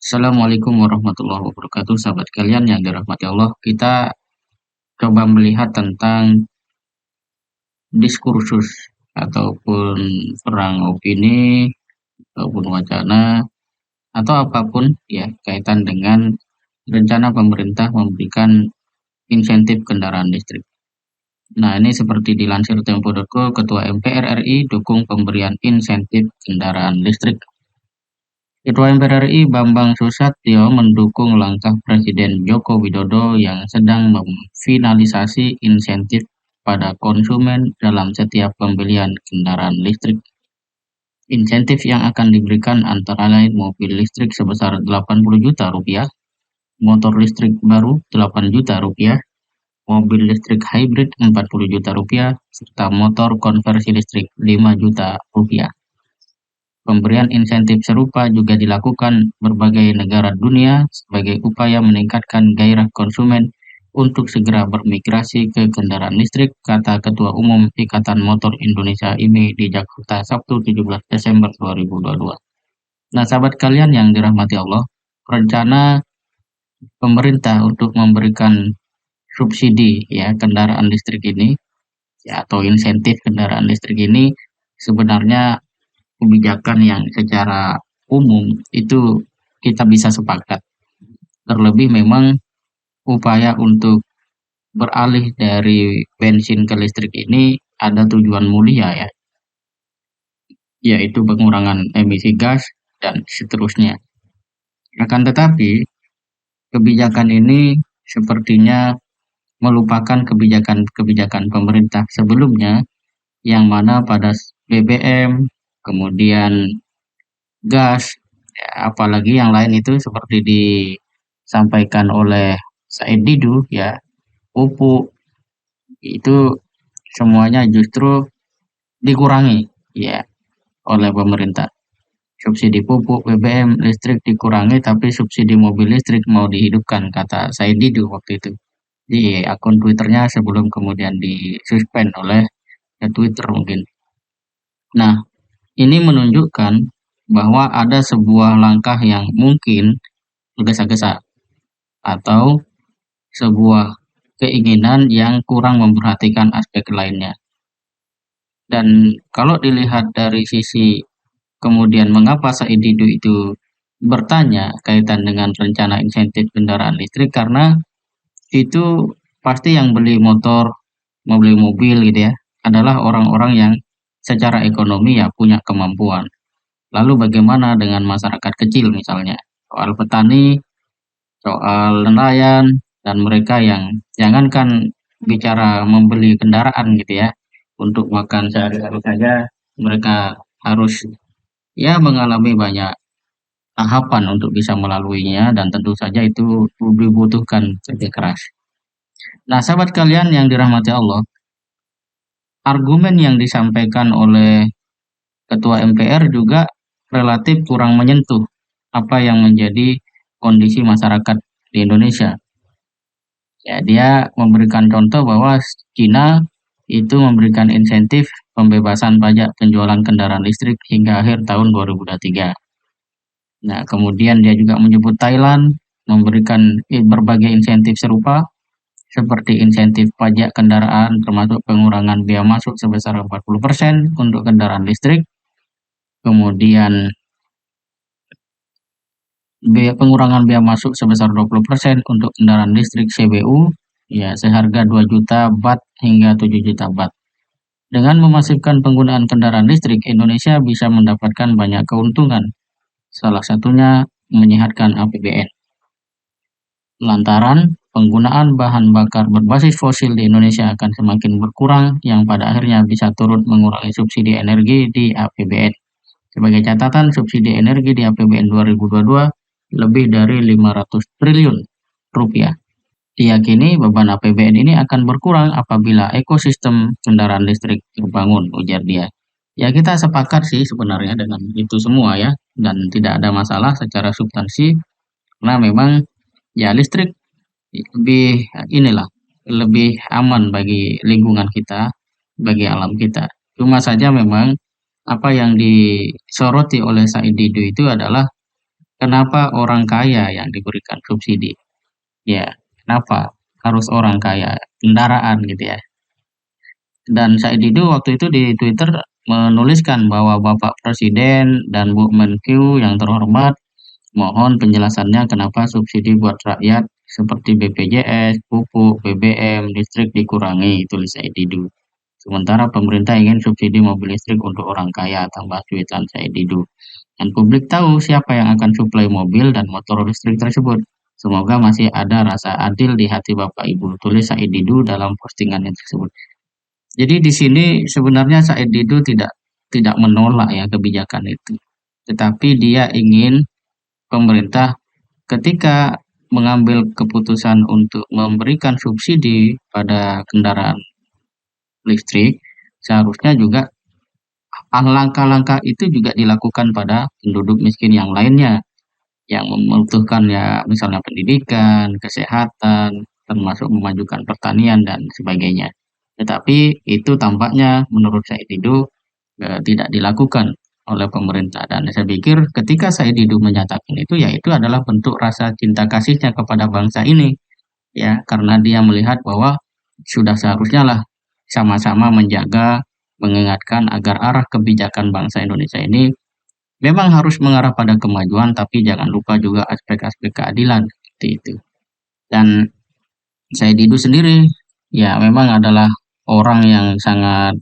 Assalamualaikum warahmatullahi wabarakatuh, sahabat kalian yang dirahmati Allah. Kita coba melihat tentang diskursus ataupun perang opini ataupun wacana atau apapun ya kaitan dengan rencana pemerintah memberikan insentif kendaraan listrik. Nah, ini seperti dilansir Tempo.co, Ketua MPR RI dukung pemberian insentif kendaraan listrik. Ketua MPR RI Bambang Susatyo mendukung langkah Presiden Joko Widodo yang sedang memfinalisasi insentif pada konsumen dalam setiap pembelian kendaraan listrik. Insentif yang akan diberikan antara lain mobil listrik sebesar 80 juta rupiah, motor listrik baru 8 juta rupiah, mobil listrik hybrid 40 juta rupiah, serta motor konversi listrik 5 juta rupiah. Pemberian insentif serupa juga dilakukan berbagai negara dunia sebagai upaya meningkatkan gairah konsumen untuk segera bermigrasi ke kendaraan listrik, kata Ketua Umum Ikatan Motor Indonesia IMI di Jakarta Sabtu 17 Desember 2022. Nah, sahabat kalian yang dirahmati Allah, rencana pemerintah untuk memberikan subsidi ya kendaraan listrik ini ya, atau insentif kendaraan listrik ini sebenarnya kebijakan yang secara umum itu kita bisa sepakat. Terlebih memang upaya untuk beralih dari bensin ke listrik ini ada tujuan mulia ya, yaitu pengurangan emisi gas dan seterusnya. Akan tetapi, kebijakan ini sepertinya melupakan kebijakan-kebijakan pemerintah sebelumnya yang mana pada BBM, kemudian gas, ya, apalagi yang lain itu seperti disampaikan oleh Said Didu ya, pupuk itu semuanya justru dikurangi ya oleh pemerintah. Subsidi pupuk, BBM, listrik dikurangi tapi subsidi mobil listrik mau dihidupkan, kata Said Didu waktu itu di akun Twitternya sebelum kemudian disuspend oleh Twitter mungkin. Nah, ini menunjukkan bahwa ada sebuah langkah yang mungkin tergesa-gesa atau sebuah keinginan yang kurang memperhatikan aspek lainnya. Dan kalau dilihat dari sisi kemudian mengapa Said Didu itu bertanya kaitan dengan rencana insentif kendaraan listrik, karena itu pasti yang beli motor, mau beli mobil gitu ya, adalah orang-orang yang secara ekonomi ya punya kemampuan. Lalu bagaimana dengan masyarakat kecil misalnya? Soal petani, soal nelayan, dan mereka yang jangankan bicara membeli kendaraan gitu ya, untuk makan sehari-hari saja mereka harus ya mengalami banyak tahapan untuk bisa melaluinya dan tentu saja itu dibutuhkan kerja keras. Nah, sahabat kalian yang dirahmati Allah, argumen yang disampaikan oleh Ketua MPR juga relatif kurang menyentuh apa yang menjadi kondisi masyarakat di Indonesia. Ya, dia memberikan contoh bahwa China itu memberikan insentif pembebasan pajak penjualan kendaraan listrik hingga akhir tahun 2023. Nah, kemudian dia juga menyebut Thailand memberikan berbagai insentif serupa seperti insentif pajak kendaraan termasuk pengurangan biaya masuk sebesar 40% untuk kendaraan listrik, kemudian pengurangan biaya masuk sebesar 20% untuk kendaraan listrik CBU, ya seharga 2 juta Baht hingga 7 juta Baht. Dengan memasifkan penggunaan kendaraan listrik, Indonesia bisa mendapatkan banyak keuntungan. Salah satunya menyehatkan APBN. Lantaran penggunaan bahan bakar berbasis fosil di Indonesia akan semakin berkurang yang pada akhirnya bisa turut mengurangi subsidi energi di APBN. Sebagai catatan, subsidi energi di APBN 2022 lebih dari 500 triliun rupiah. Diyakini beban APBN ini akan berkurang apabila ekosistem kendaraan listrik terbangun, ujar dia. Ya, kita sepakat sih sebenarnya dengan itu semua ya, dan tidak ada masalah secara substansi karena memang ya listrik lebih inilah lebih aman bagi lingkungan kita, bagi alam kita. Cuma saja memang apa yang disoroti oleh Said Didu itu adalah kenapa orang kaya yang diberikan subsidi? Ya, kenapa harus orang kaya? Kendaraan gitu ya. Dan Said Didu waktu itu di Twitter menuliskan bahwa Bapak Presiden dan Bu Menkyu yang terhormat mohon penjelasannya kenapa subsidi buat rakyat seperti BPJS, pupuk, BBM, listrik dikurangi, tulis Said Didu. Sementara pemerintah ingin subsidi mobil listrik untuk orang kaya, tambah cuitan Said Didu. Dan publik tahu siapa yang akan suplai mobil dan motor listrik tersebut. Semoga masih ada rasa adil di hati Bapak Ibu, tulis Said Didu dalam postingan tersebut. Jadi di sini sebenarnya Said Didu tidak menolak ya kebijakan itu, tetapi dia ingin pemerintah ketika mengambil keputusan untuk memberikan subsidi pada kendaraan listrik, seharusnya juga langkah-langkah itu juga dilakukan pada penduduk miskin yang lainnya, yang membutuhkan ya misalnya pendidikan, kesehatan, termasuk memajukan pertanian dan sebagainya. Tetapi itu tampaknya menurut saya itu tidak dilakukan oleh pemerintah dan saya pikir ketika Said Didu menyatakan itu ya itu adalah bentuk rasa cinta kasihnya kepada bangsa ini ya karena dia melihat bahwa sudah seharusnya lah sama-sama menjaga mengingatkan agar arah kebijakan bangsa Indonesia ini memang harus mengarah pada kemajuan tapi jangan lupa juga aspek-aspek keadilan seperti itu. Dan Said Didu sendiri ya memang adalah orang yang sangat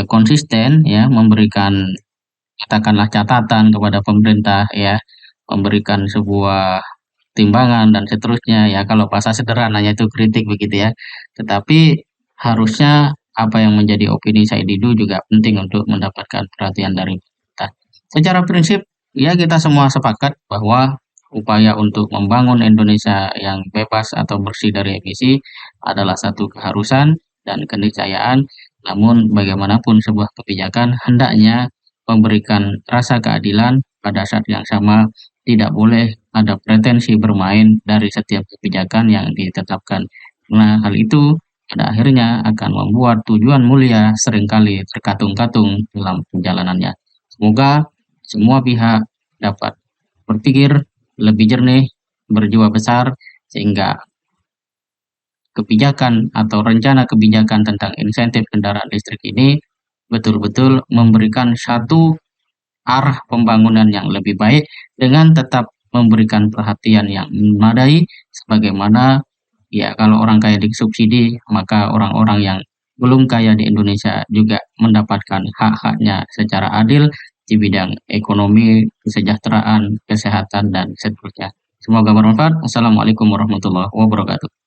konsisten ya memberikan katakanlah catatan kepada pemerintah ya, memberikan sebuah timbangan dan seterusnya ya kalau bahasa sederhananya itu kritik begitu ya. Tetapi harusnya apa yang menjadi opini Said Didu juga penting untuk mendapatkan perhatian dari pemerintah. Secara prinsip ya kita semua sepakat bahwa upaya untuk membangun Indonesia yang bebas atau bersih dari emisi adalah satu keharusan dan keniscayaan. Namun bagaimanapun sebuah kebijakan hendaknya memberikan rasa keadilan pada saat yang sama tidak boleh ada pretensi bermain dari setiap kebijakan yang ditetapkan. Nah, hal itu pada akhirnya akan membuat tujuan mulia seringkali terkatung-katung dalam perjalanannya. Semoga semua pihak dapat berpikir lebih jernih, berjiwa besar, sehingga kebijakan atau rencana kebijakan tentang insentif kendaraan listrik ini betul-betul memberikan satu arah pembangunan yang lebih baik dengan tetap memberikan perhatian yang memadai sebagaimana ya kalau orang kaya disubsidi maka orang-orang yang belum kaya di Indonesia juga mendapatkan hak-haknya secara adil di bidang ekonomi, kesejahteraan, kesehatan dan seterusnya. Semoga bermanfaat. Assalamualaikum warahmatullahi wabarakatuh.